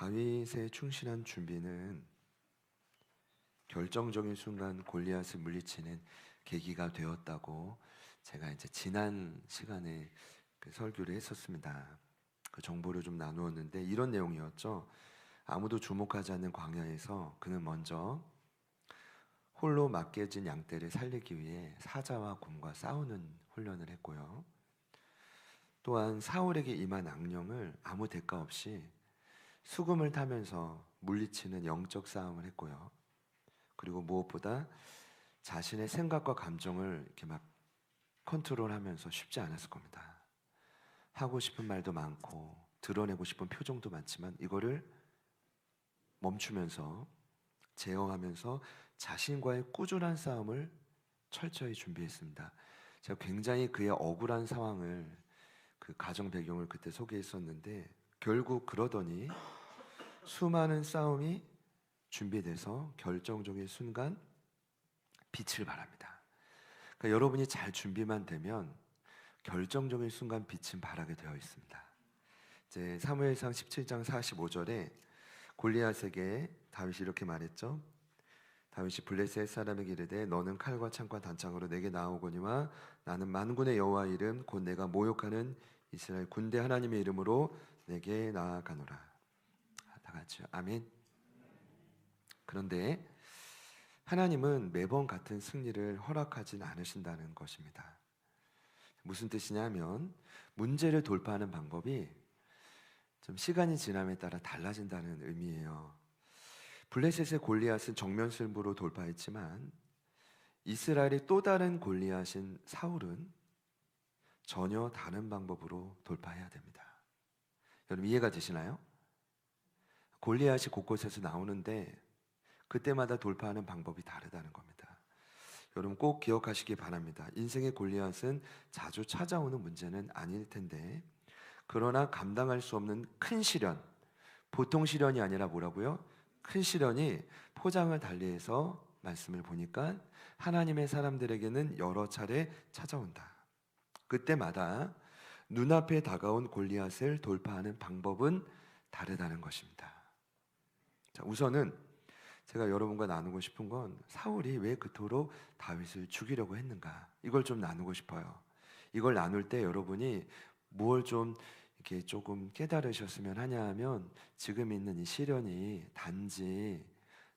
다윗의 충실한 준비는 결정적인 순간 골리앗을 물리치는 계기가 되었다고 제가 이제 지난 시간에 설교를 했었습니다. 그 정보를 좀 나누었는데 이런 내용이었죠. 아무도 주목하지 않는 광야에서 그는 먼저 홀로 맡겨진 양떼를 살리기 위해 사자와 곰과 싸우는 훈련을 했고요. 또한 사울에게 임한 악령을 아무 대가 없이 수금을 타면서 물리치는 영적 싸움을 했고요. 그리고 무엇보다 자신의 생각과 감정을 이렇게 막 컨트롤하면서 쉽지 않았을 겁니다. 하고 싶은 말도 많고 드러내고 싶은 표정도 많지만 이거를 멈추면서 제어하면서 자신과의 꾸준한 싸움을 철저히 준비했습니다. 제가 굉장히 그의 억울한 상황을 그 가정 배경을 그때 소개했었는데 결국 그러더니 수많은 싸움이 준비돼서 결정적인 순간 빛을 발합니다. 그러니까 여러분이 잘 준비만 되면 결정적인 순간 빛은 발하게 되어 있습니다. 이제 사무엘상 17장 45절에 골리앗에게 다윗이 이렇게 말했죠. 다윗이 블레셋 사람에게 이르되 너는 칼과 창과 단창으로 내게 나아오거니와 나는 만군의 여호와 이름 곧 내가 모욕하는 이스라엘 군대 하나님의 이름으로 내게 나아가노라. 다 같이요. 아멘. 그런데 하나님은 매번 같은 승리를 허락하진 않으신다는 것입니다. 무슨 뜻이냐면 문제를 돌파하는 방법이 좀 시간이 지남에 따라 달라진다는 의미예요. 블레셋의 골리앗은 정면 승부로 돌파했지만 이스라엘의 또 다른 골리앗인 사울은 전혀 다른 방법으로 돌파해야 됩니다. 여러분 이해가 되시나요? 골리앗이 곳곳에서 나오는데 그때마다 돌파하는 방법이 다르다는 겁니다. 여러분 꼭 기억하시기 바랍니다. 인생의 골리앗은 자주 찾아오는 문제는 아닐 텐데 그러나 감당할 수 없는 큰 시련, 보통 시련이 아니라 뭐라고요? 큰 시련이 포장을 달리해서 말씀을 보니까 하나님의 사람들에게는 여러 차례 찾아온다. 그때마다 눈앞에 다가온 골리앗을 돌파하는 방법은 다르다는 것입니다. 자, 우선은 제가 여러분과 나누고 싶은 건 사울이 왜 그토록 다윗을 죽이려고 했는가 이걸 좀 나누고 싶어요. 이걸 나눌 때 여러분이 뭘 좀 이렇게 조금 깨달으셨으면 하냐 하면 지금 있는 이 시련이 단지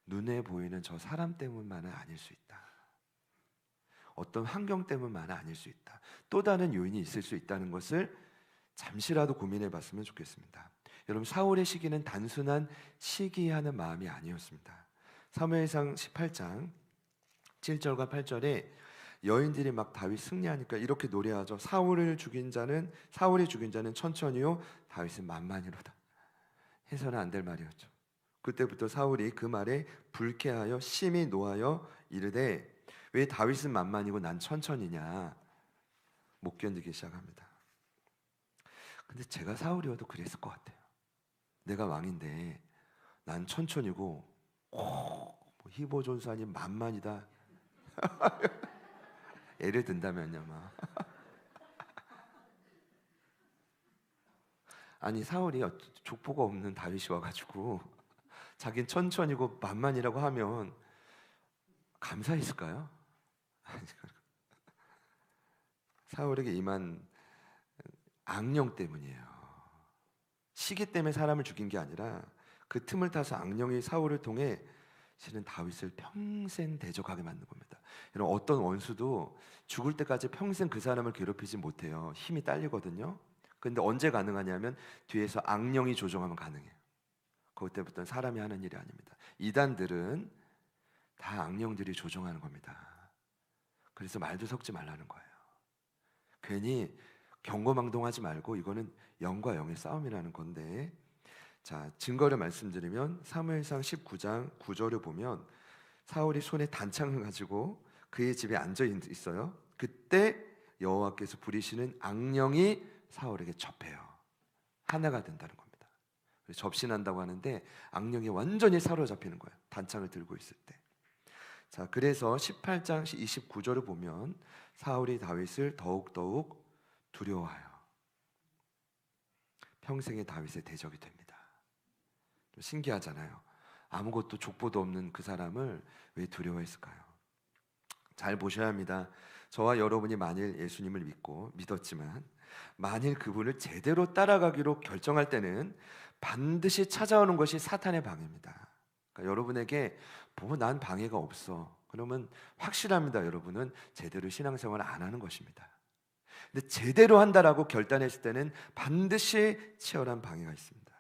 눈에 보이는 저 사람 때문만은 아닐 수 있다. 어떤 환경 때문만은 아닐 수 있다. 또 다른 요인이 있을 수 있다는 것을 잠시라도 고민해 봤으면 좋겠습니다. 여러분 사울의 시기는 단순한 시기하는 마음이 아니었습니다. 사무엘상 18장 7절과 8절에 여인들이 막 다윗 승리하니까 이렇게 노래하죠. 사울이 죽인 자는 천천히요 다윗은 만만히로다. 해서는 안 될 말이었죠. 그때부터 사울이 그 말에 불쾌하여 심히 노하여 이르되 왜 다윗은 만만이고 난 천천히냐 못 견디기 시작합니다. 근데 제가 사울이어도 그랬을 것 같아요. 내가 왕인데 난 천천히고 히보존산이 만만이다. 예를 든다면요, 막. 아니 사울이 족보가 없는 다윗이 와가지고 자긴 천천히고 만만이라고 하면 감사했을까요? 사울에게 임한 악령 때문이에요. 시기 때문에 사람을 죽인 게 아니라 그 틈을 타서 악령이 사울을 통해 실은 다윗을 평생 대적하게 만든 겁니다. 여러분 어떤 원수도 죽을 때까지 평생 그 사람을 괴롭히지 못해요. 힘이 딸리거든요. 근데 언제 가능하냐면 뒤에서 악령이 조종하면 가능해요. 그때부터는 사람이 하는 일이 아닙니다. 이단들은 다 악령들이 조종하는 겁니다. 그래서 말도 섞지 말라는 거예요. 괜히 경거망동하지 말고 이거는 영과 영의 싸움이라는 건데, 자 증거를 말씀드리면 사무엘상 19장 9절을 보면 사울이 손에 단창을 가지고 그의 집에 앉아 있어요. 그때 여호와께서 부리시는 악령이 사울에게 접해요. 하나가 된다는 겁니다. 접신한다고 하는데 악령이 완전히 사로잡히는 거예요. 단창을 들고 있을 때. 자 그래서 18장 29절을 보면 사울이 다윗을 더욱 두려워하여 평생의 다윗의 대적이 됩니다. 좀 신기하잖아요. 아무것도 족보도 없는 그 사람을 왜 두려워했을까요? 잘 보셔야 합니다. 저와 여러분이 만일 예수님을 믿었지만 만일 그분을 제대로 따라가기로 결정할 때는 반드시 찾아오는 것이 사탄의 방해입니다. 그러니까 여러분에게 난 방해가 없어, 그러면 확실합니다. 여러분은 제대로 신앙생활을 안 하는 것입니다. 근데 제대로 한다라고 결단했을 때는 반드시 치열한 방해가 있습니다.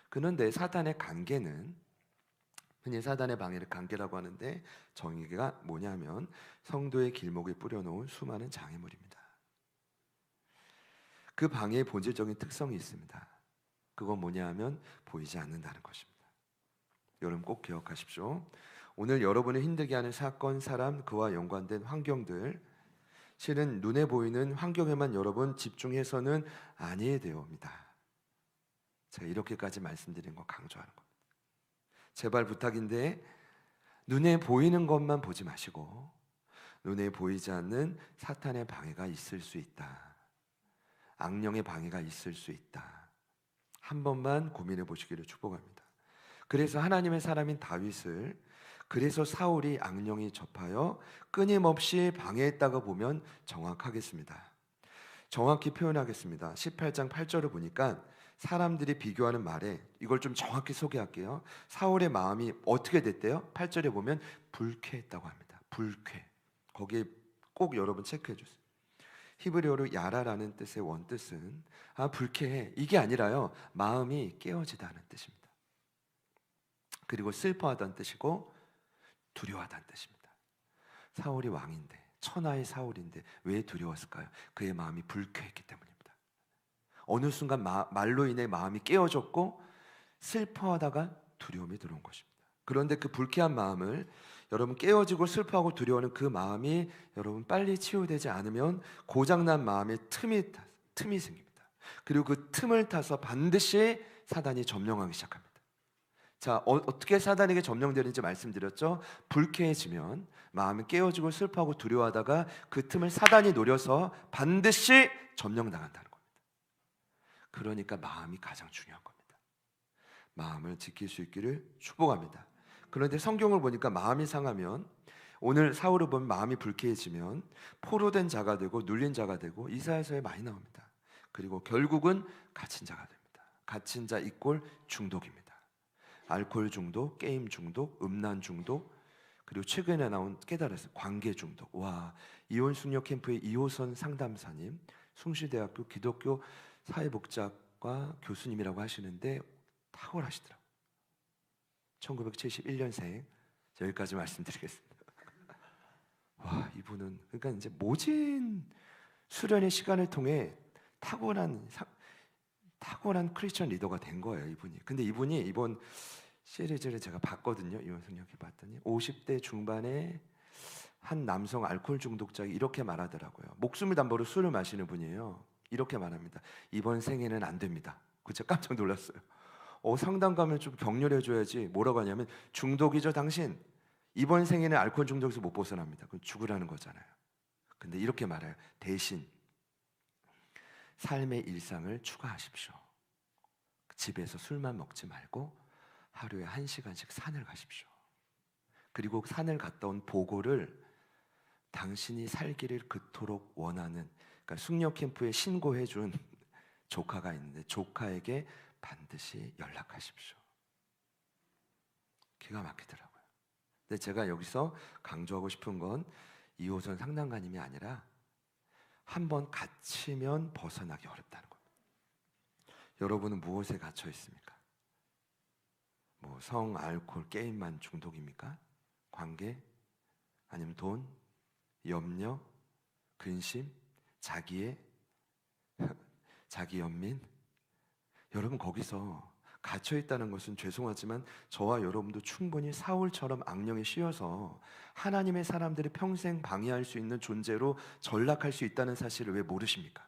그런데 사탄의 관계는, 흔히 사단의 방해를 관계라고 하는데 정의가 뭐냐면 성도의 길목에 뿌려놓은 수많은 장애물입니다. 그 방해의 본질적인 특성이 있습니다. 그건 뭐냐 하면 보이지 않는다는 것입니다. 여러분 꼭 기억하십시오. 오늘 여러분을 힘들게 하는 사건, 사람, 그와 연관된 환경들, 실은 눈에 보이는 환경에만 여러분 집중해서는 아니어야 됩니다. 제가 이렇게까지 말씀드린 거 강조하는 겁니다. 제발 부탁인데 눈에 보이는 것만 보지 마시고 눈에 보이지 않는 사탄의 방해가 있을 수 있다, 악령의 방해가 있을 수 있다, 한 번만 고민해 보시기를 축복합니다. 그래서 하나님의 사람인 다윗을, 그래서 사울이 악령이 접하여 끊임없이 방해했다고 보면 정확하겠습니다. 정확히 표현하겠습니다. 18장 8절을 보니까 사람들이 비교하는 말에 이걸 좀 정확히 소개할게요. 사울의 마음이 어떻게 됐대요? 8절에 보면 불쾌했다고 합니다. 불쾌. 거기에 꼭 여러분 체크해 주세요. 히브리어로 야라라는 뜻의 원뜻은 불쾌해, 이게 아니라요, 마음이 깨어지다는 뜻입니다. 그리고 슬퍼하다는 뜻이고 두려워하다는 뜻입니다. 사울이 왕인데, 천하의 사울인데 왜 두려웠을까요? 그의 마음이 불쾌했기 때문입니다. 어느 순간 말로 인해 마음이 깨어졌고 슬퍼하다가 두려움이 들어온 것입니다. 그런데 그 불쾌한 마음을, 여러분 깨어지고 슬퍼하고 두려워하는 그 마음이 여러분 빨리 치유되지 않으면 고장난 마음에 틈이 생깁니다. 그리고 그 틈을 타서 반드시 사단이 점령하기 시작합니다. 자, 어떻게 사단에게 점령되는지 말씀드렸죠. 불쾌해지면 마음이 깨어지고 슬퍼하고 두려워하다가 그 틈을 사단이 노려서 반드시 점령당한다는 겁니다. 그러니까 마음이 가장 중요한 겁니다. 마음을 지킬 수 있기를 축복합니다. 그런데 성경을 보니까 마음이 상하면, 오늘 사울을 보면 마음이 불쾌해지면 포로된 자가 되고 눌린 자가 되고 이사야서에 많이 나옵니다. 그리고 결국은 갇힌 자가 됩니다. 갇힌 자 이꼴 중독입니다. 알코올 중독, 게임 중독, 음란 중독, 그리고 최근에 나온 깨달았어요, 관계 중독. 와, 이혼 숙녀 캠프의 이호선 상담사님, 숭실대학교 기독교 사회복지학과 교수님이라고 하시는데 탁월하시더라고요. 1971년생. 여기까지 말씀드리겠습니다. 와, 이분은 그러니까 이제 모진 수련의 시간을 통해 탁월한 크리스천 리더가 된 거예요, 이분이. 근데 이분이 이번 시리즈를 제가 봤거든요. 이원승역이 봤더니 50대 중반에 한 남성 알코올 중독자가 이렇게 말하더라고요. 목숨을 담보로 술을 마시는 분이에요. 이렇게 말합니다. 이번 생에는 안 됩니다. 그쵸? 깜짝 놀랐어요. 상담 가면 좀 격려해 줘야지. 뭐라고 하냐면 중독이죠 당신. 이번 생에는 알코올 중독에서 못 벗어납니다. 그럼 죽으라는 거잖아요. 근데 이렇게 말해요. 대신 삶의 일상을 추가하십시오. 집에서 술만 먹지 말고 하루에 1시간씩 산을 가십시오. 그리고 산을 갔다 온 보고를 당신이 살기를 그토록 원하는, 그러니까 숙녀 캠프에 신고해준 조카가 있는데 조카에게 반드시 연락하십시오. 기가 막히더라고요. 근데 제가 여기서 강조하고 싶은 건 이호선 상담가님이 아니라 한번 갇히면 벗어나기 어렵다는 겁니다. 여러분은 무엇에 갇혀 있습니까? 뭐 성, 알코올, 게임만 중독입니까? 관계? 아니면 돈? 염려? 근심? 자기 연민? 여러분 거기서 갇혀 있다는 것은 죄송하지만 저와 여러분도 충분히 사울처럼 악령에 씌여서 하나님의 사람들이 평생 방해할 수 있는 존재로 전락할 수 있다는 사실을 왜 모르십니까?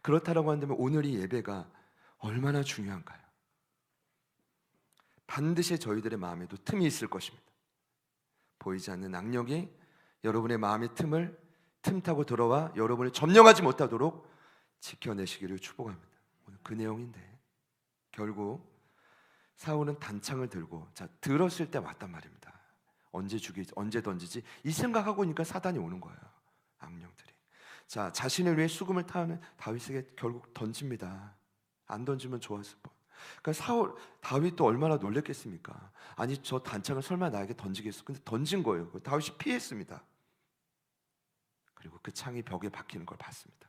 그렇다라고 한다면 오늘 이 예배가 얼마나 중요한가요? 반드시 저희들의 마음에도 틈이 있을 것입니다. 보이지 않는 악령이 여러분의 마음의 틈타고 들어와 여러분을 점령하지 못하도록 지켜내시기를 축복합니다. 오늘 그 내용인데 결국 사울은 단창을 들고 자 들었을 때 왔단 말입니다. 언제 죽이지, 언제 던지지 이 생각하고 있으니까 사단이 오는 거예요. 악령들이. 자 자신을 위해 수금을 타는 다윗에게 결국 던집니다. 안 던지면 좋았을 뻔. 그러니까 다윗도 얼마나 놀랬겠습니까? 아니 저 단창을 설마 나에게 던지겠어? 근데 던진 거예요. 다윗이 피했습니다. 그리고 그 창이 벽에 박히는 걸 봤습니다.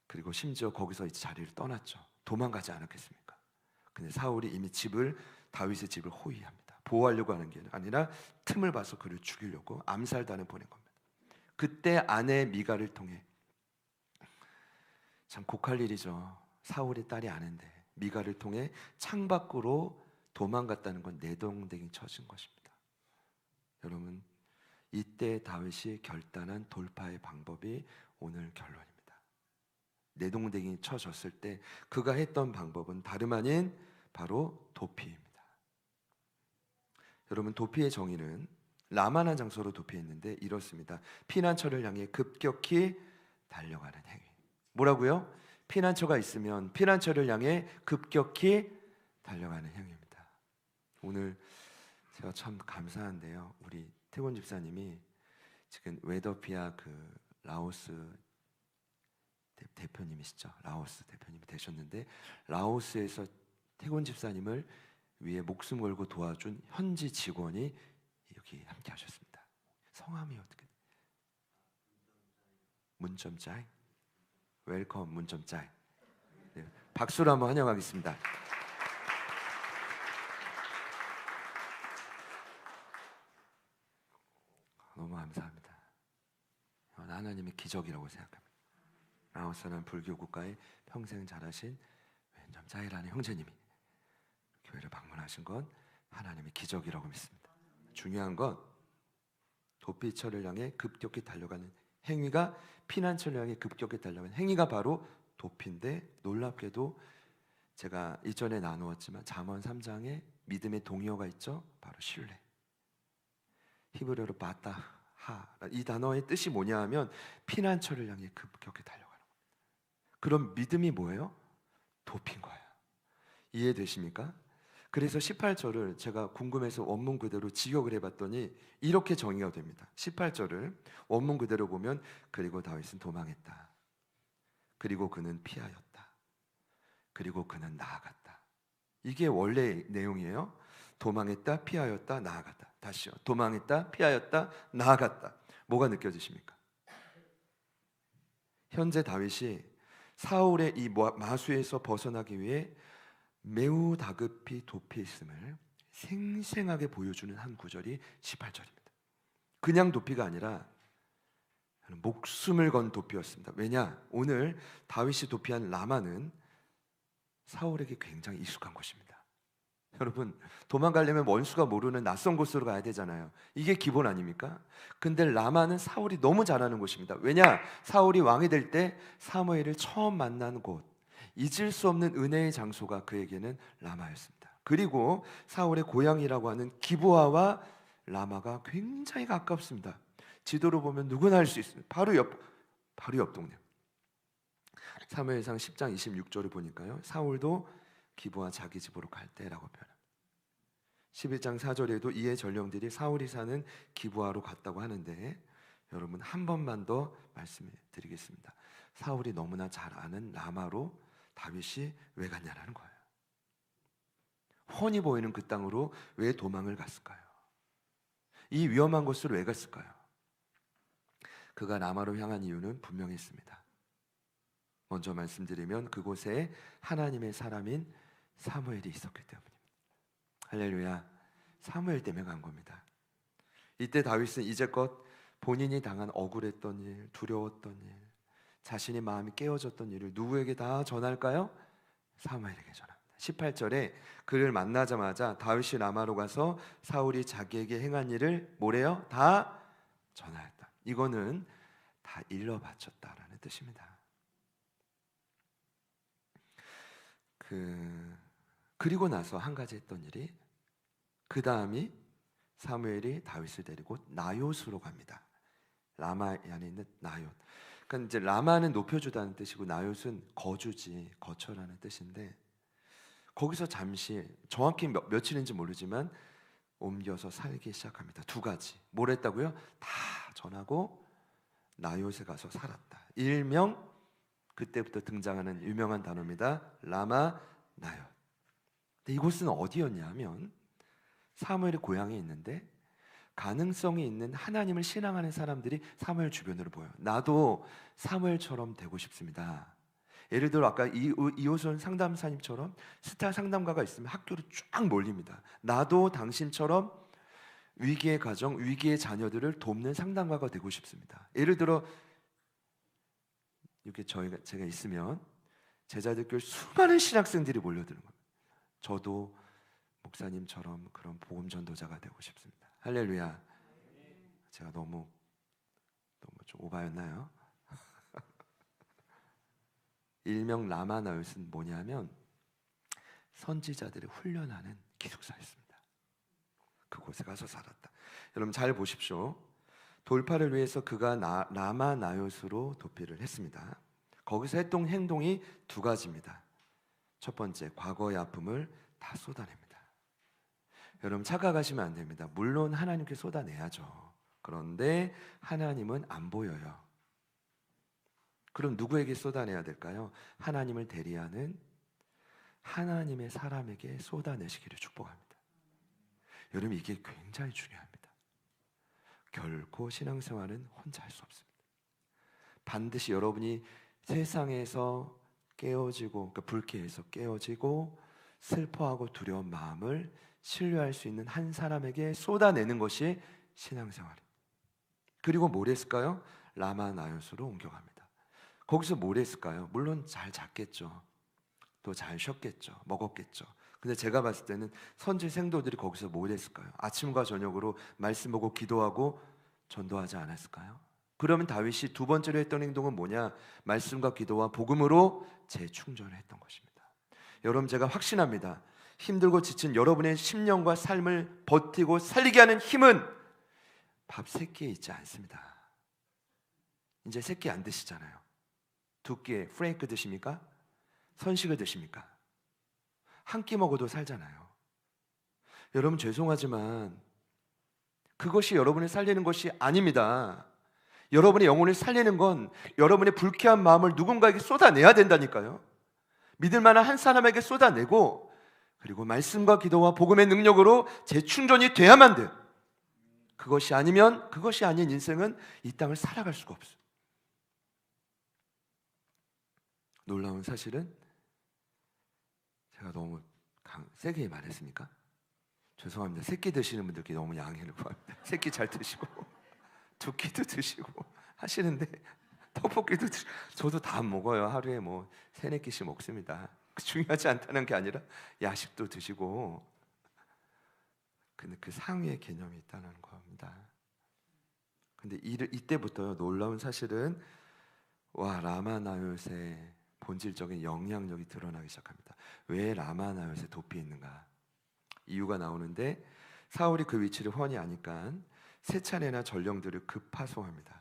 그리고 심지어 거기서 이제 자리를 떠났죠. 도망가지 않았겠습니까? 근데 사울이 이미 다윗의 집을 호위합니다. 보호하려고 하는 게 아니라 틈을 봐서 그를 죽이려고 암살단을 보낸 겁니다. 그때 아내 미갈을 통해, 참 곡할 일이죠. 사울의 딸이 아는데 미갈을 통해 창밖으로 도망갔다는 건 내동댕이 쳐진 것입니다. 여러분, 이때 다윗이 결단한 돌파의 방법이 오늘 결론입니다. 내동댕이 쳐졌을 때 그가 했던 방법은 다름 아닌 바로 도피입니다. 여러분, 도피의 정의는 라만한 장소로 도피했는데 이렇습니다. 피난처를 향해 급격히 달려가는 행위. 뭐라고요? 피난처가 있으면 피난처를 향해 급격히 달려가는 행위입니다. 오늘 제가 참 감사한데요. 우리 태곤 집사님이 지금 웨더피아 그 라오스 대표님이시죠. 라오스 대표님이 되셨는데 라오스에서 태곤 집사님을 위해 목숨 걸고 도와준 현지 직원이 여기 함께 하셨습니다. 성함이 어떻게? 문점짜이. 웰컴 문점짜이. 네, 박수로 한번 환영하겠습니다. 너무 감사합니다. 하나님의 기적이라고 생각합니다. 라오스라는 불교 국가에 평생 자라신 왼점짜이라는 형제님이 교회를 방문하신 건 하나님의 기적이라고 믿습니다. 중요한 건 도피처를 향해 급격히 달려가는 행위가, 피난처를 향해 급격히 달려가는 행위가 바로 도피인데, 놀랍게도 제가 이전에 나누었지만 잠언 3장에 믿음의 동의어가 있죠. 바로 신뢰. 히브리어로 바타하, 이 단어의 뜻이 뭐냐 하면 피난처를 향해 급격히 달려가는 겁니다. 그럼 믿음이 뭐예요? 도피인 거예요. 이해되십니까? 그래서 18절을 제가 궁금해서 원문 그대로 직역을 해봤더니 이렇게 정의가 됩니다. 18절을 원문 그대로 보면 그리고 다윗은 도망했다. 그리고 그는 피하였다. 그리고 그는 나아갔다. 이게 원래 내용이에요. 도망했다, 피하였다, 나아갔다. 다시요. 도망했다, 피하였다, 나아갔다. 뭐가 느껴지십니까? 현재 다윗이 사울의 이 마수에서 벗어나기 위해 매우 다급히 도피했음을 생생하게 보여주는 한 구절이 18절입니다. 그냥 도피가 아니라 목숨을 건 도피였습니다. 왜냐? 오늘 다윗이 도피한 라마는 사울에게 굉장히 익숙한 곳입니다. 여러분, 도망가려면 원수가 모르는 낯선 곳으로 가야 되잖아요. 이게 기본 아닙니까? 근데 라마는 사울이 너무 잘 아는 곳입니다. 왜냐? 사울이 왕이 될 때 사무엘을 처음 만난 곳, 잊을 수 없는 은혜의 장소가 그에게는 라마였습니다. 그리고 사울의 고향이라고 하는 기브아와 라마가 굉장히 가깝습니다. 지도로 보면 누구나 알 수 있습니다. 바로 옆 동네. 사무엘상 10장 26절을 보니까요, 사울도 기브아 자기 집으로 갈 때라고 표현합니다. 11장 4절에도 이에 전령들이 사울이 사는 기브아로 갔다고 하는데, 여러분 한 번만 더 말씀드리겠습니다. 사울이 너무나 잘 아는 라마로 다윗이 왜 갔냐라는 거예요. 훤히 보이는 그 땅으로 왜 도망을 갔을까요? 이 위험한 곳으로 왜 갔을까요? 그가 라마로 향한 이유는 분명히 있습니다. 먼저 말씀드리면 그곳에 하나님의 사람인 사무엘이 있었기 때문입니다. 할렐루야. 사무엘 때문에 간 겁니다. 이때 다윗은 이제껏 본인이 당한 억울했던 일, 두려웠던 일, 자신의 마음이 깨어졌던 일을 누구에게 다 전할까요? 사무엘에게 전합니다. 18절에 그를 만나자마자 다윗이 라마로 가서 사울이 자기에게 행한 일을 뭐래요? 다 전하였다. 이거는 다 일러 바쳤다라는 뜻입니다. 그리고 나서 한 가지 했던 일이, 그 다음이 사무엘이 다윗을 데리고 나요스로 갑니다. 라마 안에 있는 나요스. 그러니까 이제 라마는 높여주다는 뜻이고 나요스는 거주지, 거처라는 뜻인데, 거기서 잠시 정확히 며칠인지 모르지만 옮겨서 살기 시작합니다. 두 가지. 뭘 했다고요? 다 전하고 나요새 가서 살았다. 일명 그때부터 등장하는 유명한 단어입니다. 라마 나얏. 근데 이곳은 어디였냐 하면 사무엘의 고향에 있는데 가능성이 있는 하나님을 신앙하는 사람들이 사무엘 주변으로 보여요. 나도 사무엘처럼 되고 싶습니다. 예를 들어 아까 이호선 상담사님처럼 스타 상담가가 있으면 학교로 쫙 몰립니다. 나도 당신처럼 위기의 가정, 위기의 자녀들을 돕는 상담가가 되고 싶습니다. 예를 들어 이렇게 제가 있으면 제자들교회 수많은 신학생들이 몰려드는 겁니다. 저도 목사님처럼 그런 복음 전도자가 되고 싶습니다. 할렐루야. 제가 너무 좀 오바였나요? 일명 라마나얏은 뭐냐면 선지자들을 훈련하는 기숙사였습니다. 그곳에 가서 살았다. 여러분 잘 보십시오. 돌파를 위해서 그가 라마나얏으로 도피를 했습니다. 거기서 했던 행동이 두 가지입니다. 첫 번째, 과거의 아픔을 다 쏟아냅니다. 여러분 착각하시면 안 됩니다. 물론 하나님께 쏟아내야죠. 그런데 하나님은 안 보여요. 그럼 누구에게 쏟아내야 될까요? 하나님을 대리하는 하나님의 사람에게 쏟아내시기를 축복합니다. 여러분 이게 굉장히 중요합니다. 결코 신앙생활은 혼자 할 수 없습니다. 반드시 여러분이 세상에서 깨어지고, 그러니까 불쾌해서 깨어지고 슬퍼하고 두려운 마음을 신뢰할 수 있는 한 사람에게 쏟아내는 것이 신앙생활입니다. 그리고 뭘 했을까요? 라마나얏으로 옮겨갑니다. 거기서 뭘 했을까요? 물론 잘 잤겠죠. 또 잘 쉬었겠죠. 먹었겠죠. 근데 제가 봤을 때는 선지 생도들이 거기서 뭘 했을까요? 아침과 저녁으로 말씀 보고 기도하고 전도하지 않았을까요? 그러면 다윗이 두 번째로 했던 행동은 뭐냐? 말씀과 기도와 복음으로 재충전을 했던 것입니다. 여러분 제가 확신합니다. 힘들고 지친 여러분의 심령과 삶을 버티고 살리게 하는 힘은 밥 3끼에 있지 않습니다. 이제 3끼 안 드시잖아요. 2끼에 프레이크 드십니까? 선식을 드십니까? 한 끼 먹어도 살잖아요. 여러분 죄송하지만 그것이 여러분을 살리는 것이 아닙니다. 여러분의 영혼을 살리는 건 여러분의 불쾌한 마음을 누군가에게 쏟아내야 된다니까요. 믿을 만한 한 사람에게 쏟아내고 그리고 말씀과 기도와 복음의 능력으로 재충전이 돼야만 돼. 그것이 아니면 그것이 아닌 인생은 이 땅을 살아갈 수가 없어요. 놀라운 사실은 제가 너무 세게 말했습니까? 죄송합니다. 3끼 드시는 분들께 너무 양해를 구합니다. 3끼 잘 드시고 2끼도 드시고 하시는데 떡볶이도 저도 다 먹어요. 하루에 뭐 3-4끼씩 먹습니다. 중요하지 않다는 게 아니라 야식도 드시고, 근데 그 상위의 개념이 있다는 겁니다. 근데 이때부터 놀라운 사실은 라마나얏의 본질적인 영향력이 드러나기 시작합니다. 왜 라마나얏에 도피했는가? 이유가 나오는데 사울이 그 위치를 훤히 아니까 세 차례나 전령들을 급파송합니다.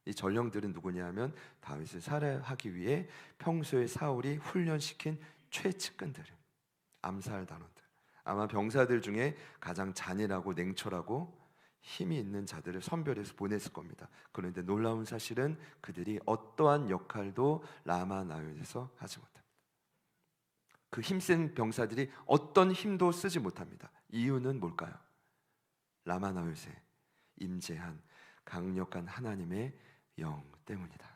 이 전령들은 누구냐 하면 다윗을 살해하기 위해 평소에 사울이 훈련시킨 최측근들, 암살 단원들, 아마 병사들 중에 가장 잔인하고 냉철하고 힘이 있는 자들을 선별해서 보냈을 겁니다. 그런데 놀라운 사실은 그들이 어떠한 역할도 라마나얏에서 하지 못합니다. 그 힘센 병사들이 어떤 힘도 쓰지 못합니다. 이유는 뭘까요? 라마나얏에 임재한 강력한 하나님의 영 때문이다.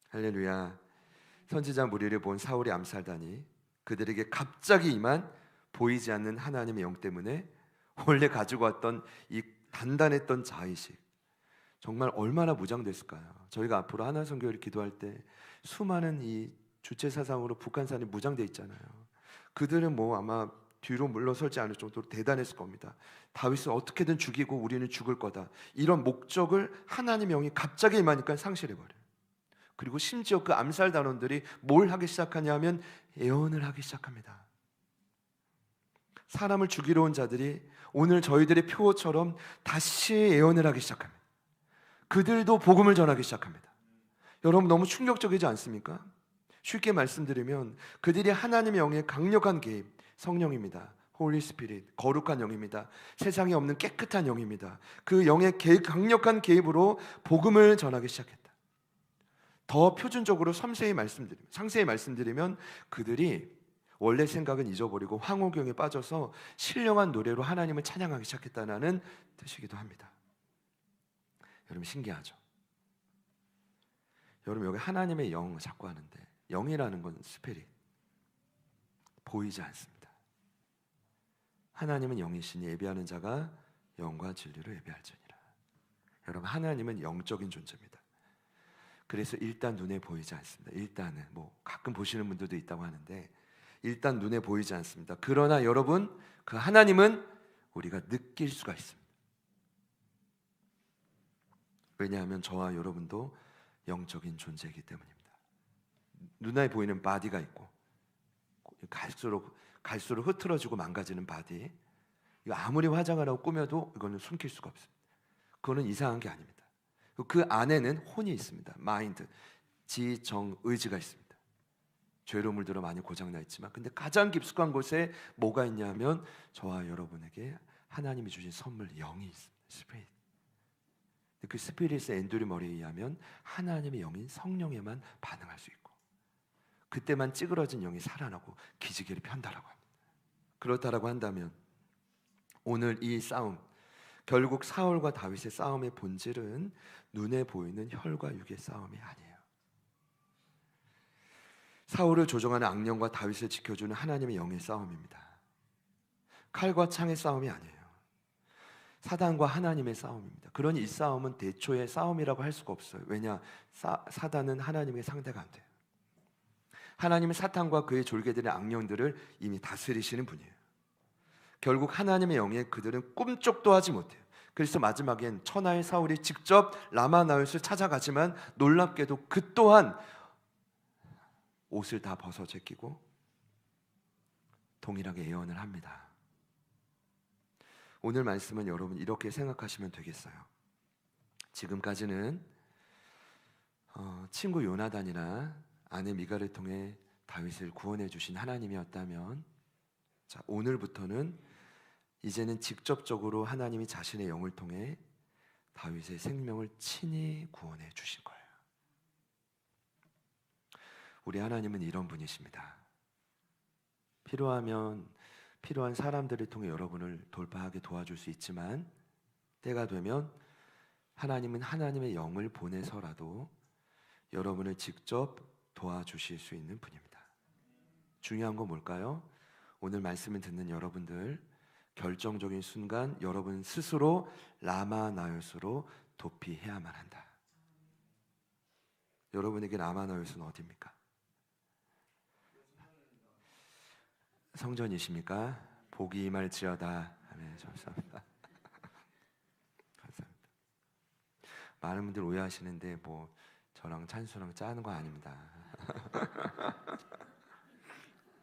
할렐루야. 선지자 무리를 본 사울의 암살단이 그들에게 갑자기 임한 보이지 않는 하나님의 영 때문에 원래 가지고 왔던 이 단단했던 자의식, 정말 얼마나 무장됐을까요? 저희가 앞으로 하나선교회를 기도할 때 수많은 이 주체 사상으로 북한산이 무장돼 있잖아요. 그들은 뭐 아마 뒤로 물러설지 않을 정도로 대단했을 겁니다. 다윗을 어떻게든 죽이고 우리는 죽을 거다, 이런 목적을 하나님의 영이 갑자기 임하니까 상실해버려요. 그리고 심지어 그 암살 단원들이 뭘 하기 시작하냐 하면 예언을 하기 시작합니다. 사람을 죽이러 온 자들이 오늘 저희들의 표처럼 다시 예언을 하기 시작합니다. 그들도 복음을 전하기 시작합니다. 여러분 너무 충격적이지 않습니까? 쉽게 말씀드리면 그들이 하나님의 영의 강력한 개입, 성령입니다. 홀리 스피릿, 거룩한 영입니다. 세상에 없는 깨끗한 영입니다. 그 영의 강력한 개입으로 복음을 전하기 시작했다. 더 표준적으로 상세히 말씀드리면 그들이 원래 생각은 잊어버리고 황홀경에 빠져서 신령한 노래로 하나님을 찬양하기 시작했다는 뜻이기도 합니다. 여러분 신기하죠? 여러분 여기 하나님의 영 자꾸 하는데 영이라는 건 스피릿, 보이지 않습니다. 하나님은 영이시니 예배하는 자가 영과 진리로 예배할지니라. 여러분 하나님은 영적인 존재입니다. 그래서 일단 눈에 보이지 않습니다. 일단은 가끔 보시는 분들도 있다고 하는데 일단 눈에 보이지 않습니다. 그러나 여러분 그 하나님은 우리가 느낄 수가 있습니다. 왜냐하면 저와 여러분도 영적인 존재이기 때문입니다. 눈에 보이는 바디가 있고 갈수록 흐트러지고 망가지는 바디, 이거 아무리 화장을 하고 꾸며도 이거는 숨길 수가 없습니다. 그거는 이상한 게 아닙니다. 그 안에는 혼이 있습니다. 마인드, 지, 정, 의지가 있습니다. 죄로 물들어 많이 고장나 있지만 근데 가장 깊숙한 곳에 뭐가 있냐면 저와 여러분에게 하나님이 주신 선물 영이 있습니다. 스피릿. 그 스피릿의 엔드류 머리에 의하면 하나님의 영인 성령에만 반응할 수 있고 그때만 찌그러진 영이 살아나고 기지개를 편다라고 합니다. 그렇다라고 한다면 오늘 이 싸움, 결국 사울과 다윗의 싸움의 본질은 눈에 보이는 혈과 육의 싸움이 아니에요. 사울을 조종하는 악령과 다윗을 지켜주는 하나님의 영의 싸움입니다. 칼과 창의 싸움이 아니에요. 사단과 하나님의 싸움입니다. 그러니 이 싸움은 대초의 싸움이라고 할 수가 없어요. 왜냐? 사단은 하나님의 상대가 안 돼요. 하나님은 사탄과 그의 졸개들의 악령들을 이미 다스리시는 분이에요. 결국 하나님의 영에 그들은 꿈쩍도 하지 못해요. 그래서 마지막엔 천하의 사울이 직접 라마나웃을 찾아가지만 놀랍게도 그 또한 옷을 다 벗어 제끼고 동일하게 예언을 합니다. 오늘 말씀은 여러분 이렇게 생각하시면 되겠어요. 지금까지는 친구 요나단이나 아내 미갈을 통해 다윗을 구원해 주신 하나님이었다면, 자, 오늘부터는 이제는 직접적으로 하나님이 자신의 영을 통해 다윗의 생명을 친히 구원해 주신 거예요. 우리 하나님은 이런 분이십니다. 필요한 사람들을 통해 여러분을 돌파하게 도와줄 수 있지만 때가 되면 하나님은 하나님의 영을 보내서라도 여러분을 직접 도와주실 수 있는 분입니다. 중요한 건 뭘까요? 오늘 말씀을 듣는 여러분들, 결정적인 순간 여러분 스스로 라마나요스로 도피해야만 한다. 여러분에게 라마나요스는 어디입니까? 성전이십니까? 복이 임할지어다. 아멘. 감사합니다. 감사합니다. 많은 분들 오해하시는데 저랑 찬수랑 짜는 거 아닙니다.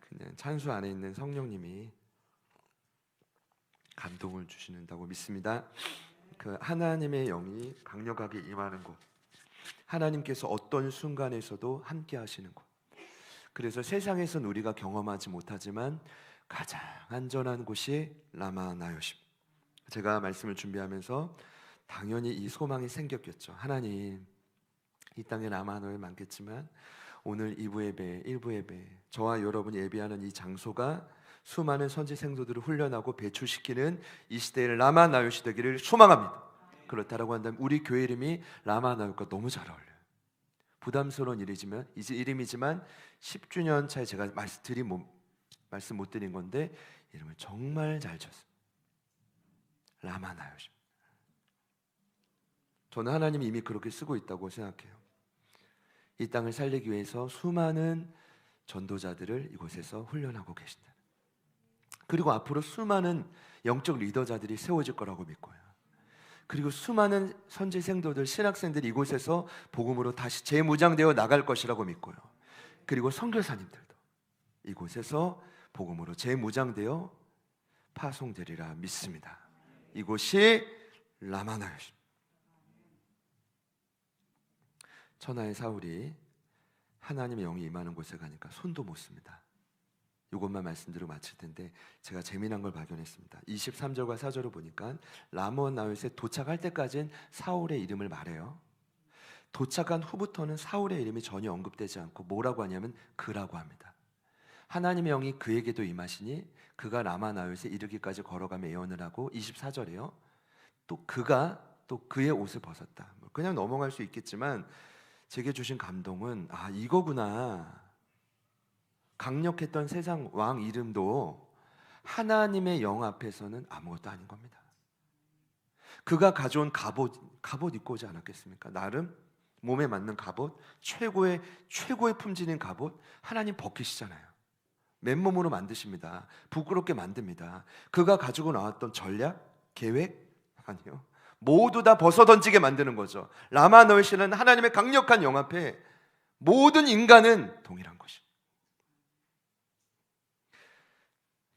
그냥 찬수 안에 있는 성령님이 감동을 주시는다고 믿습니다. 그 하나님의 영이 강력하게 임하는 곳, 하나님께서 어떤 순간에서도 함께 하시는 곳, 그래서 세상에선 우리가 경험하지 못하지만 가장 안전한 곳이 라마나요십. 제가 말씀을 준비하면서 당연히 이 소망이 생겼겠죠. 하나님, 이 땅에 라마나요에 많겠지만 오늘 2부 예배, 1부 예배, 저와 여러분이 예배하는 이 장소가 수많은 선지 생도들을 훈련하고 배출시키는 이 시대의 라마나요시 되기를 소망합니다. 그렇다라고 한다면 우리 교회 이름이 라마나요과 너무 잘 어울려요. 부담스러운 이름이지만 10주년 차에 제가 말씀 못 드린 건데 이름을 정말 잘 쳤어요. 라마나요시. 저는 하나님이 이미 그렇게 쓰고 있다고 생각해요. 이 땅을 살리기 위해서 수많은 전도자들을 이곳에서 훈련하고 계신다. 그리고 앞으로 수많은 영적 리더자들이 세워질 거라고 믿고요. 그리고 수많은 선지생도들, 신학생들이 이곳에서 복음으로 다시 재무장되어 나갈 것이라고 믿고요. 그리고 선교사님들도 이곳에서 복음으로 재무장되어 파송되리라 믿습니다. 이곳이 라마나요시. 천하의 사울이 하나님의 영이 임하는 곳에 가니까 손도 못 씁니다. 이것만 말씀드리고 마칠 텐데 제가 재미난 걸 발견했습니다. 23절과 4절을 보니까 라몬 나웃에 도착할 때까지는 사울의 이름을 말해요. 도착한 후부터는 사울의 이름이 전혀 언급되지 않고 뭐라고 하냐면 그라고 합니다. 하나님의 영이 그에게도 임하시니 그가 라마 나웃에 이르기까지 걸어가며 예언을 하고 24절에요. 또 그가 또 그의 옷을 벗었다. 그냥 넘어갈 수 있겠지만 제게 주신 감동은 이거구나. 강력했던 세상 왕 이름도 하나님의 영 앞에서는 아무것도 아닌 겁니다. 그가 가져온 갑옷 입고 오지 않았겠습니까? 나름 몸에 맞는 갑옷, 최고의 품질인 갑옷, 하나님 벗기시잖아요. 맨몸으로 만드십니다. 부끄럽게 만듭니다. 그가 가지고 나왔던 전략, 계획 아니요. 모두 다 벗어던지게 만드는 거죠. 라마 너시는 하나님의 강력한 영 앞에 모든 인간은 동일한 것입니다.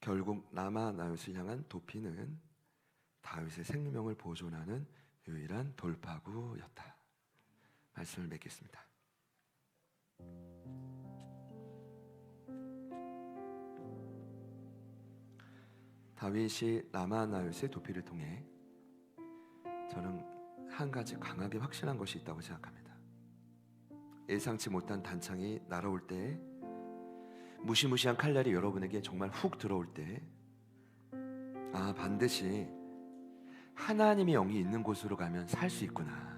결국 라마 나웃을 향한 도피는 다윗의 생명을 보존하는 유일한 돌파구였다. 말씀을 맺겠습니다. 다윗이 라마 나웃의 도피를 통해 저는 한 가지 강하게 확신한 것이 있다고 생각합니다. 예상치 못한 단창이 날아올 때, 무시무시한 칼날이 여러분에게 정말 훅 들어올 때, 반드시 하나님의 영이 있는 곳으로 가면 살 수 있구나.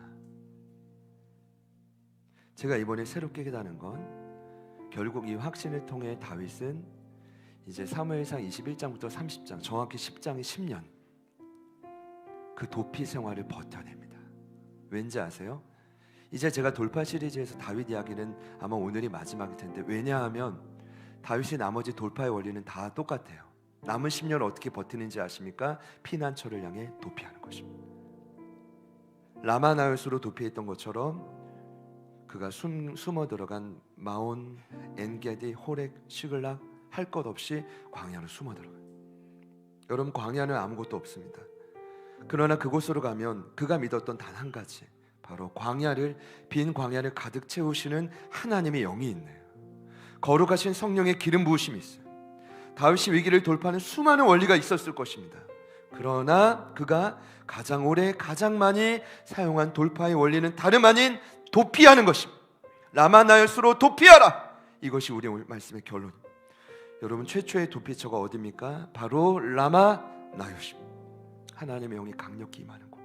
제가 이번에 새롭게 깨달은 건 결국 이 확신을 통해 다윗은 이제 사무엘상 21장부터 30장, 정확히 10장의 10년 그 도피 생활을 버텨냅니다. 왠지 아세요? 이제 제가 돌파 시리즈에서 다윗 이야기는 아마 오늘이 마지막일 텐데, 왜냐하면 다윗의 나머지 돌파의 원리는 다 똑같아요. 남은 10년을 어떻게 버티는지 아십니까? 피난처를 향해 도피하는 것입니다. 라마 나웃으로 도피했던 것처럼 그가 숨어 들어간 마온, 엔게디, 호렉, 시글락 할 것 없이 광야로 숨어 들어가요. 여러분, 광야는 아무것도 없습니다. 그러나 그곳으로 가면 그가 믿었던 단 한 가지, 바로 빈 광야를 가득 채우시는 하나님의 영이 있네요. 거룩하신 성령의 기름 부으심이 있어요. 다윗이 위기를 돌파하는 수많은 원리가 있었을 것입니다. 그러나 그가 가장 오래 가장 많이 사용한 돌파의 원리는 다름 아닌 도피하는 것입니다. 라마 나웃으로 도피하라. 이것이 우리 오늘 말씀의 결론입니다. 여러분, 최초의 도피처가 어디입니까? 바로 라마 나웃입니다. 하나님의 영이 강력히 임하는 곳.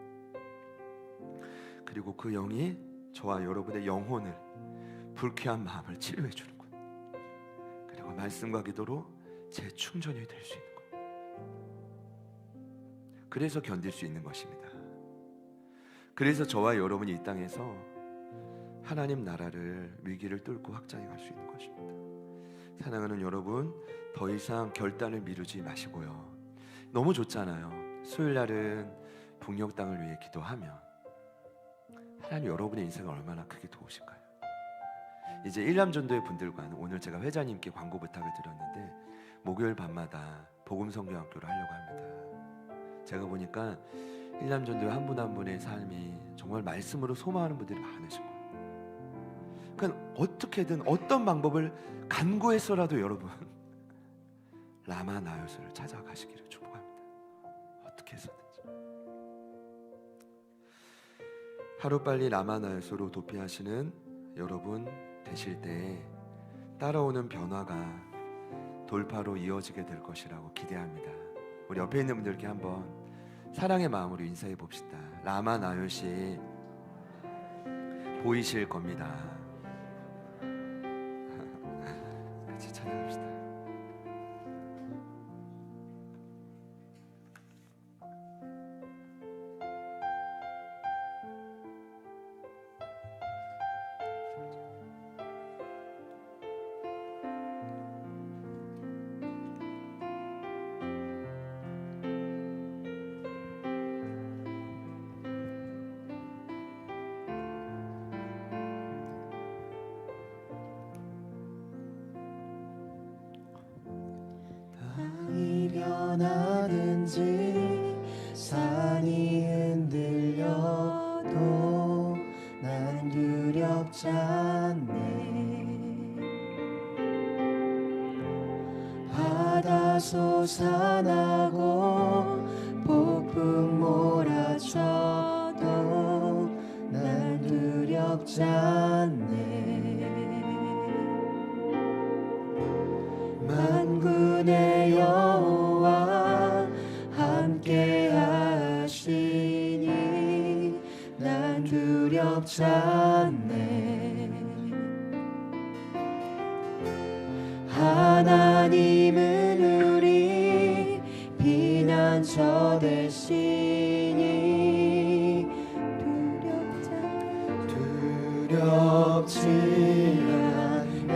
그리고 그 영이 저와 여러분의 영혼을, 불쾌한 마음을 치료해 주는 곳. 그리고 말씀과 기도로 재충전이 될 수 있는 것. 그래서 견딜 수 있는 것입니다. 그래서 저와 여러분이 이 땅에서 하나님 나라를, 위기를 뚫고 확장해 갈 수 있는 것입니다. 사랑하는 여러분, 더 이상 결단을 미루지 마시고요. 너무 좋잖아요. 수요일 날은 북녘 땅을 위해 기도하면 하나님 여러분의 인생을 얼마나 크게 도우실까요? 이제 일남전도의 분들과는 오늘 제가 회장님께 광고 부탁을 드렸는데 목요일 밤마다 복음성경학교를 하려고 합니다. 제가 보니까 일남전도의 한 분 한 분의 삶이 정말 말씀으로 소망하는 분들이 많으신 거예요. 그러니까 어떻게든 어떤 방법을 간구해서라도 여러분 라마 나웃을 찾아가시기를 축복합니다. 어떻게 해서든지 하루빨리 라마 나웃으로 도피하시는 여러분 되실 때 따라오는 변화가 돌파로 이어지게 될 것이라고 기대합니다. 우리 옆에 있는 분들께 한번 사랑의 마음으로 인사해 봅시다. 라마 나웃이 보이실 겁니다. 같이 찬양합시다. 변하든지 산이 흔들려도 난 두렵지 않네. 솟아나고 폭풍 몰아쳐도 난 두렵지 않네. 만군의 여호와 함께 하시니 난 두렵지 않네. 하나님은 우리 피난처 되시니 두렵지 않네.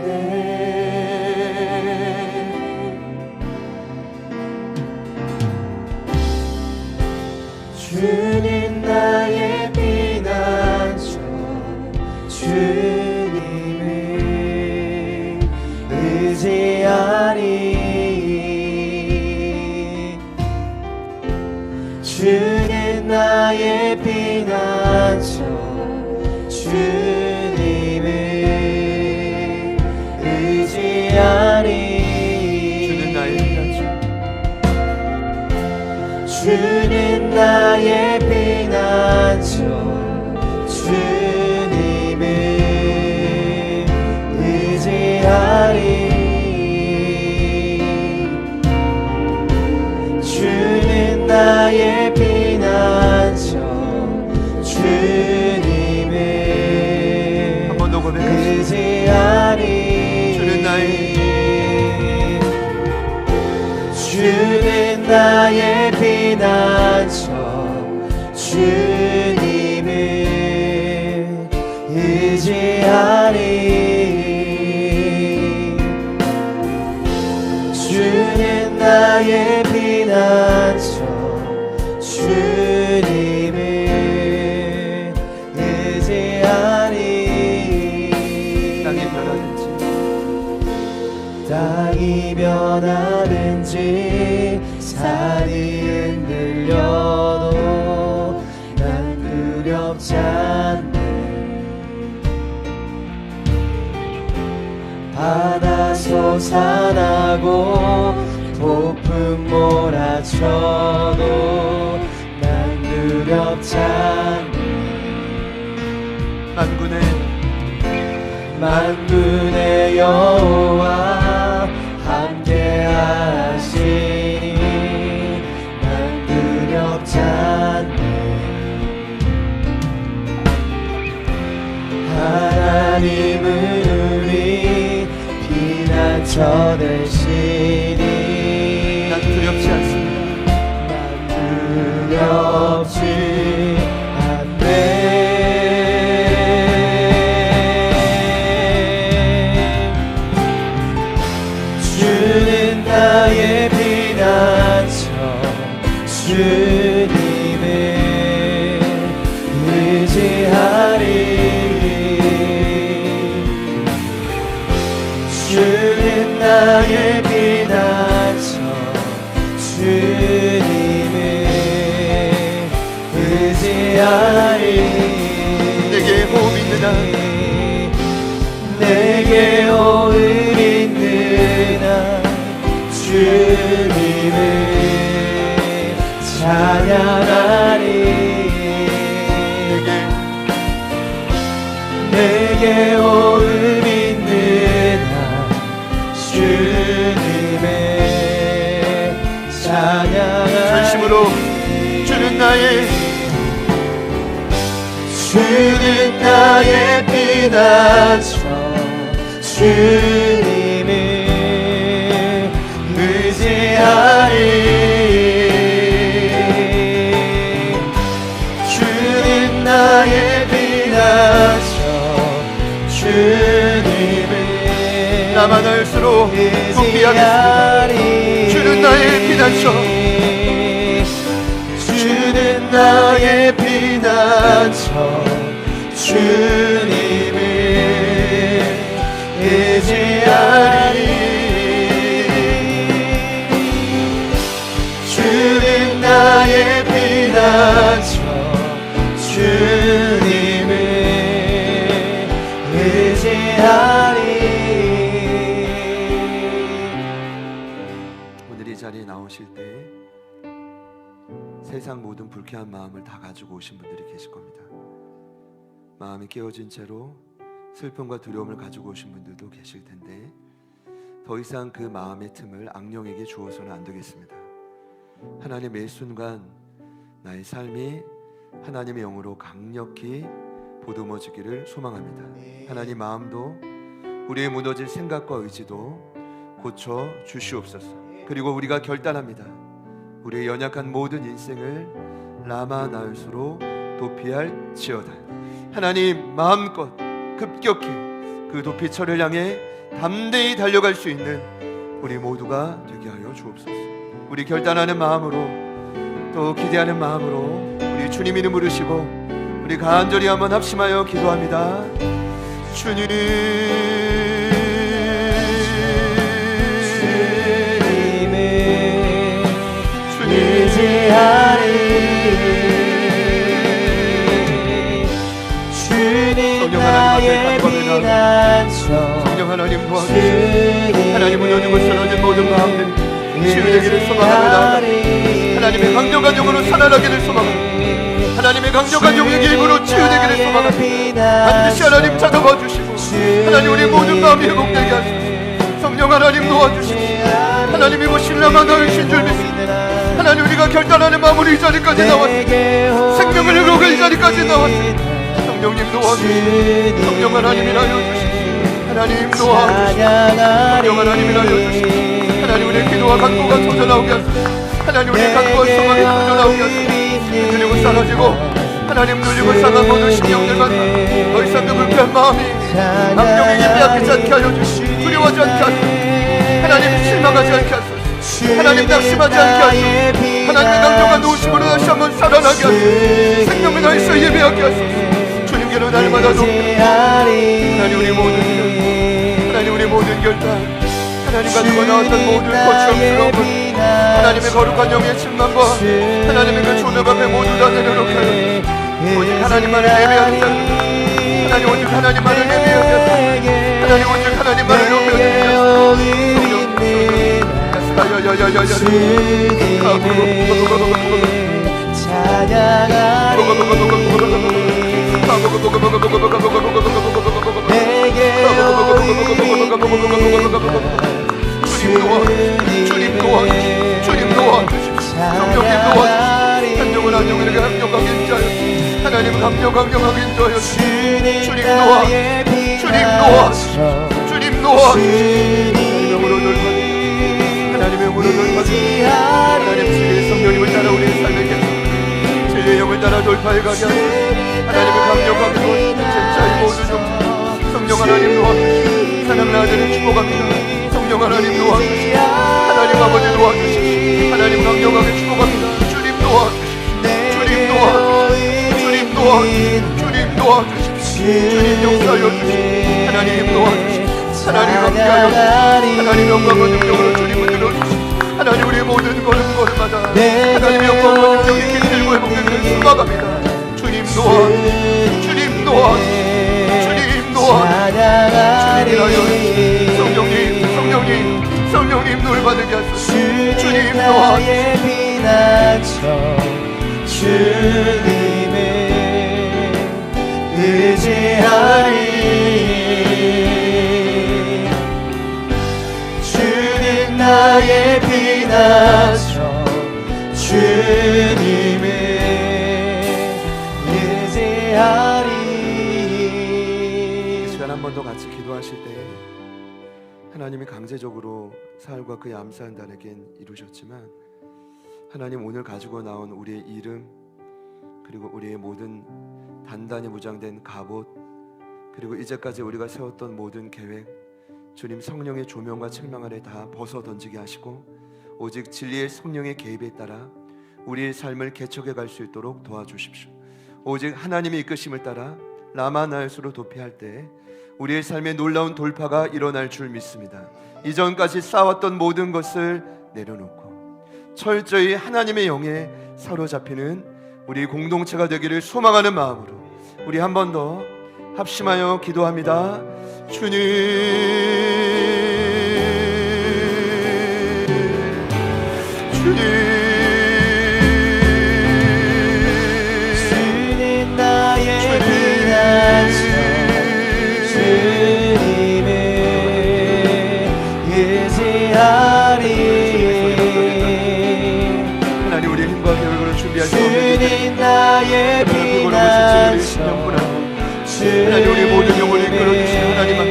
주는 나의 피난처 주님을 의지하리. 주는 나의 피난처 주님을 의지하리. 주는 나의 피난처 주님을 의지하리. 주는 나의 피난처 주님을 한 번 더 고백하시죠. 의지하리. 주는 나의 피난처 주님을 의지하리. 주는 나의 피난처 주님을 의지하리. 땅이 변하든지 산이 흔들려도 난 두렵지 않네. 바다 솟아나고 폭풍 몰아쳐도 난 두렵지 않네. 만군의 여호와 함께 하시니 난 두렵지 않네. 하나님은 우리 피난처 되시니 난 두렵지 않습니다. 난 두렵지 않네. 주는 나의 피난처 주님을 의지하리. 주는 나의 피난처 주님을 의지하리. 내게 호흡 있는 한 내게 호흡 있는 한 주님을 찬양하리. 내게 호흡 있는 한 주님을 찬양하리. 전심으로 주는 나의 피난처 주님을 의지하리. 주는 나의 피난처 주님을 나만 알수록 부귀하겠습니다. 주는 나의 피난처 주는 나의 피난처 주님을 의지하리. 주는 나의 피난처 주님을 의지하리. 오늘 이 나오실 때 세상 모든 불쾌한 마음을 다 가지고 오신 분들이 계실 겁니다. 마음이 깨어진 채로 슬픔과 두려움을 가지고 오신 분들도 계실 텐데 더 이상 그 마음의 틈을 악령에게 주어서는 안 되겠습니다. 하나님 매 순간 나의 삶이 하나님의 영으로 강력히 보듬어지기를 소망합니다. 하나님 마음도 우리의 무너진 생각과 의지도 고쳐 주시옵소서. 그리고 우리가 결단합니다. 우리의 연약한 모든 인생을 라마 나웃으로 도피할지어다. 하나님 마음껏 급격히 그 도피처를 향해 담대히 달려갈 수 있는 우리 모두가 되게 하여 주옵소서. 우리 결단하는 마음으로 또 기대하는 마음으로 우리 주님 이름 부르시고 우리 간절히 한번 합심하여 기도합니다. 주님 의지하리. 주님 나의 피난처. 성령 하나님 도와주시고 하나님 무너지고 쓰러진 모든 마음들 치유되기를 소망합니다. 하나님의 강력한 영으로 살아나기를 소망합니다. 하나님의 강력한 영의 힘으로 치유되기를 소망합니다. 반드시 하나님 찾아봐 주시고 하나님 우리 모든 마음이 회복되게 하소서. 성령 하나님 도와주시고 하나님 이곳이 라마 나으신 줄 믿습니다. 하나님 우리가 결단하는 마음으로 이 자리까지 나왔습니다. 생명을 회복할 이 자리까지 나왔습니다. 성령님 도와주시고 성령 하나님이라여 주시고 하나님 도와주시고 성령 하나님이라여 주시고 하나님 우리의 기도와 간구가 터져나오게 하소서. 하나님 우리의 간구와 소망이 터져나오게 하소서. 흔들리고 사라지고 하나님 눌리고 상한 모든 신경들만 더 이상 그 불쾌한 마음이 악령에게 빼앗기지 않게 하여 주시고 두려워하지 않게 하소서. 하나님 실망하지 않게 하소서. 하나님 낙심하지 않게 하소서. 하나님의 강력한 도우심으로 다시 한번 살아나게 하소서. 생명을 다해서 예배하게 하소서. 주님께로 날마다 돕니다. 하나님 우리 모든 일 하나님 우리 모든 결단 하나님 가지고 나왔던 모든 거추함스러운 것 하나님의 거룩한 영의 침망과 하나님의 그 존엄 앞에 모두 다 내려놓게 하여 오직 하나님만을 예배하는 자 하나님 오직 하나님만을 예배하게 하소서. 하나님 오직 하나님만을 높여주게 주님 도와주시고 주님 도와주시고 성령님 도와주시고 한영을 한영에게 강력하게 인자하여 하나님 강력하게 인자하여 주님 도와주시고 주님 도와주시고 하나님의 영으로 넓어지고 하나님의 영으로 넓어지고 하나님 진리의 성령님을 따라 우리의 삶에 계속 진리의 영을 따라 돌파해 가게 하소서. 하나님의 강력하게 도와주시고 진짜의 모든 종 성령 하나님 도와주시고 사랑하는 아들을 축복합니다. 성령 하나님 도와주시고 하나님 아버지 도와주시고 하나님 강력하게 축복합니다. 주님 도와주시고 주님 도와주시고 주님 도와주시고 주님 도와주시고 주님 역사하여 주시고 하나님 도와주시고 하나님 함께하여 주시고 하나님 영광과 능력으로 주님을 들어주시고 하나님 우리의 모든 걸음걸음마다 하나님 영광과 능력이 깃들고 회복되기를 소망합니다. 주님 도와주시고 주님 도와주시고 주님 도와주시고 주님이라여 성령님 노를 받게 하소서. 주님 도와주시고 주님을 의지하리. 주님 나의 피난처 주님을 의지하리. 이 시간 한 번 더 같이 기도하실 때 하나님이 강제적으로 사울과 그의 암사한단에겐 이루셨지만 하나님 오늘 가지고 나온 우리의 이름 그리고 우리의 모든 단단히 무장된 갑옷 그리고 이제까지 우리가 세웠던 모든 계획 주님 성령의 조명과 책망 아래 다 벗어 던지게 하시고 오직 진리의 성령의 개입에 따라 우리의 삶을 개척해 갈 수 있도록 도와주십시오. 오직 하나님의 이끄심을 따라 라마 나웃으로 도피할 때 우리의 삶에 놀라운 돌파가 일어날 줄 믿습니다. 이전까지 쌓았던 모든 것을 내려놓고 철저히 하나님의 영에 사로잡히는 우리 공동체가 되기를 소망하는 마음으로 우리 한 번 더 합심하여 기도합니다. 주님 주님 나의 피난처 주님을 의지하리 하나님 우리의 힘과 계획으로 준비할 수 없는 주님 나의 피난처 하나님 우리 모든 영혼을 이끌어주시는 하나님 앞에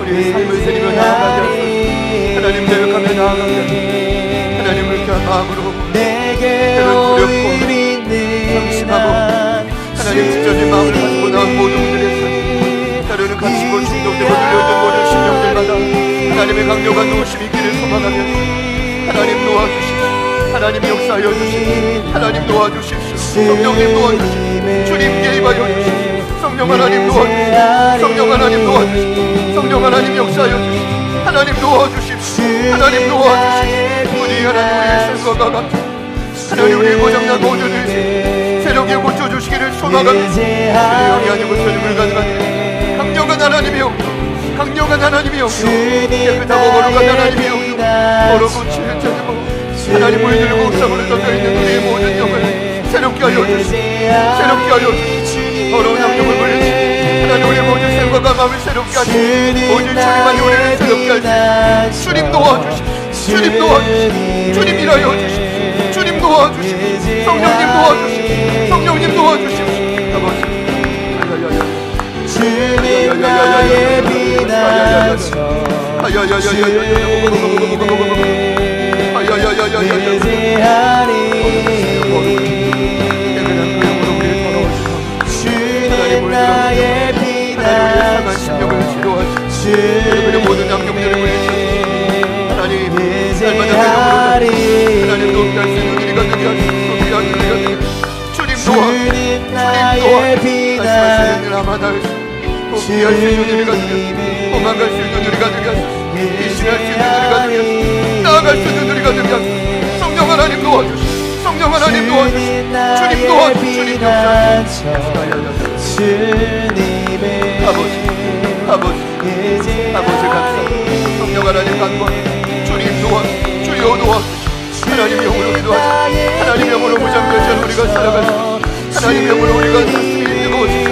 우리의 삶을 드리며 나아가게 하소서. 하나님 계획하며 나아가게 하소서. 하나님을 귀한 마음으로 내게 때로는 두렵고 방심하고 하나님 지켜진 마음을 가지고 나온 모든 분들의 삶 때로는 갇히고 중독되고 눌려있던 모든 심령들마다 하나님의 강력한 도우심이 있기를 소망하며 하나님 도와주십시오. 하나님 역사하여 주십시오. 하나님 도와주십시오. 성령님 도와주십시오. 주님 개입하여 주십시오. 성령 하나님 도와주십시오. 성령 하나님 도와주십시오. 성령 하나님 역사하여 주십시오. 하나님 도와주십시오. 하나님 도와주십시오. 우리 하나님 우리의 생각과 감정 하나님 우리의 고장난 모든 의식 새롭게 고쳐주시기를 소망합니다. 영이 아니고 세력을 가져가니 강력한 하나님의 영광 강력한 하나님의 영광 깨끗하고 거룩한 하나님의 영광 더럽고 치유자고 하나님 물들고 옥상으로 던져있는 우리의 모든 영을 새롭게 알려주시고 새롭게 알려주시고 더러운 양념을 물리시고 하나님 우리의 모든 생각과 마음을 새롭게 하시고 오직 주님만이 우리를 새롭게 하시고 주님 도와주십시오. 주님 도와주십시오. 주님 일하여 주십시오. 주님 도와주십시오. 성령님 도와주십시오. 성령님 도와주십시오. 아버지 주님 나의 피난처 의지하리 주님 나의 피난처 주님의 모든 양념들을 물리시고 하나님 날마다 의지하리 하나님 돕게 할 수 있는 일이 가득히 하시고 돕게 하는 일이 가득히 주님 도와 주님 나의 피난처 돕게 할 수 있는 일이 가득히 도망갈 수 있는 일이 가득히 이신할 수 있는 일이 가득히 나아갈 수 있는 일이 가득히 성령 하나님 도와주시오. 성령 하나님 도와주시오. 주님 도와주시오. 주님 주님의 아버지 아버지 감사합니다. 성령 하나님 간구하니 주님 도와주시오. 주여 도와주시오. 하나님 영으로 기도하자. 하나님 영으로 무장결전 우리가 살아갈 수 하나님 영으로 우리가 가슴이 뜨거워지자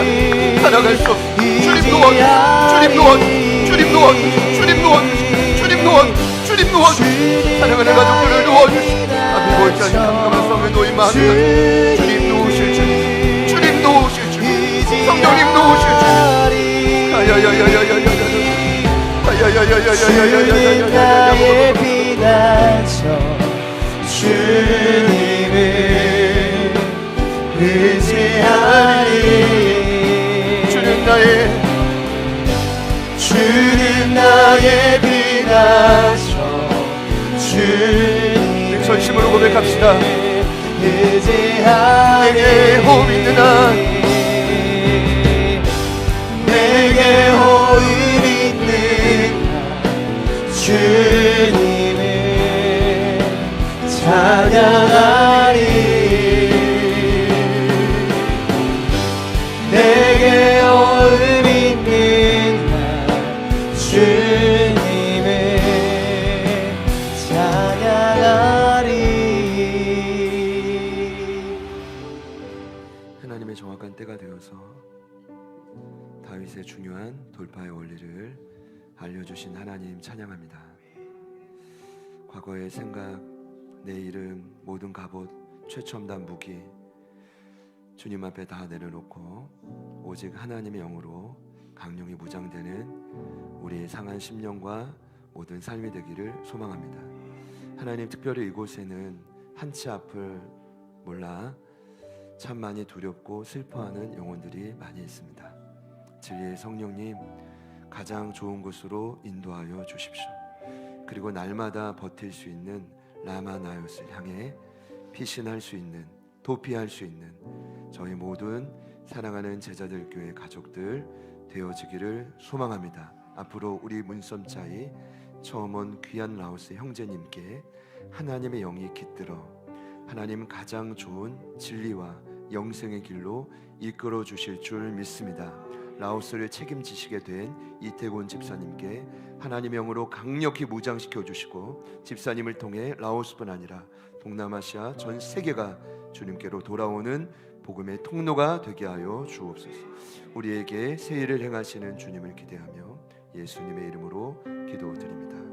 살아갈 수 없어. 주님 도와주시오. 주님 도와주시오. 주님 도와주시오. 주님 도와주시오. 주님 도와주시오. 주님 도와주시오. 사랑하는 가족들을 도와주시오. 앞에 보이지 않는 깜깜한 섬에 놓인 마음을 주님 도우실 주님 주님 도우실 주님 성령님 도우실 주님 주님 나의 피난처 주님을 의지하리 주님 나의 피난처 주님 전심으로 고백합시다. 의지하리 내게 호흡 있는 한 내게 호흡 있는 주님을 찬양하리 내게 호흡 있는 주님을 찬양하리 하나님의 정확한 때가 되어서 다윗의 중요한 돌파의 원리를 알려주신 하나님 찬양합니다. 과거의 생각, 내 이름, 모든 갑옷, 최첨단 무기 주님 앞에 다 내려놓고 오직 하나님의 영으로 강력히 무장되는 우리의 상한 심령과 모든 삶이 되기를 소망합니다. 하나님 특별히 이곳에는 한치 앞을 몰라 참 많이 두렵고 슬퍼하는 영혼들이 많이 있습니다. 진리의 성령님 가장 좋은 곳으로 인도하여 주십시오. 그리고 날마다 버틸 수 있는 라마나요스를 향해 피신할 수 있는 도피할 수 있는 저희 모든 사랑하는 제자들 교회 가족들 되어지기를 소망합니다. 앞으로 우리 문썸차이 처음 온 귀한 라오스 형제님께 하나님의 영이 깃들어 하나님 가장 좋은 진리와 영생의 길로 이끌어 주실 줄 믿습니다. 라오스를 책임지시게 된 이태곤 집사님께 하나님의 영으로 강력히 무장시켜 주시고 집사님을 통해 라오스뿐 아니라 동남아시아 전 세계가 주님께로 돌아오는 복음의 통로가 되게 하여 주옵소서. 우리에게 새 일을 행하시는 주님을 기대하며 예수님의 이름으로 기도드립니다.